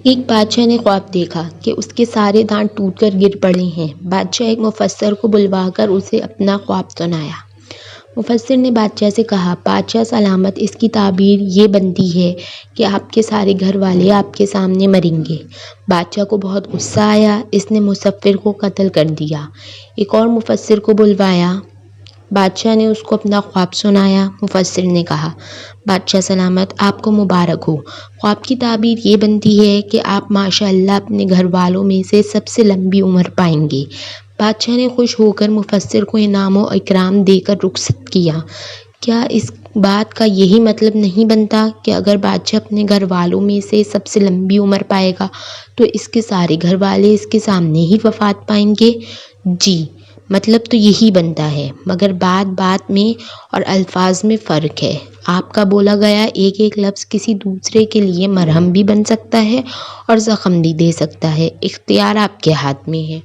ایک بادشاہ نے خواب دیکھا کہ اس کے سارے دانت ٹوٹ کر گر پڑے ہیں۔ بادشاہ ایک مفسر کو بلوا کر اسے اپنا خواب سنایا۔ مفسر نے بادشاہ سے کہا، بادشاہ سلامت، اس کی تعبیر یہ بنتی ہے کہ آپ کے سارے گھر والے آپ کے سامنے مریں گے۔ بادشاہ کو بہت غصہ آیا، اس نے مفسر کو قتل کر دیا۔ ایک اور مفسر کو بلوایا، بادشاہ نے اس کو اپنا خواب سنایا۔ مفسر نے کہا، بادشاہ سلامت، آپ کو مبارک ہو، خواب کی تعبیر یہ بنتی ہے کہ آپ ماشاءاللہ اپنے گھر والوں میں سے سب سے لمبی عمر پائیں گے۔ بادشاہ نے خوش ہو کر مفسر کو انعام و اکرام دے کر رخصت کیا۔ کیا اس بات کا یہی مطلب نہیں بنتا کہ اگر بادشاہ اپنے گھر والوں میں سے سب سے لمبی عمر پائے گا تو اس کے سارے گھر والے اس کے سامنے ہی وفات پائیں گے؟ جی، مطلب تو یہی بنتا ہے، مگر بات میں اور الفاظ میں فرق ہے۔ آپ کا بولا گیا ایک ایک لفظ کسی دوسرے کے لیے مرہم بھی بن سکتا ہے اور زخم بھی دے سکتا ہے۔ اختیار آپ کے ہاتھ میں ہے۔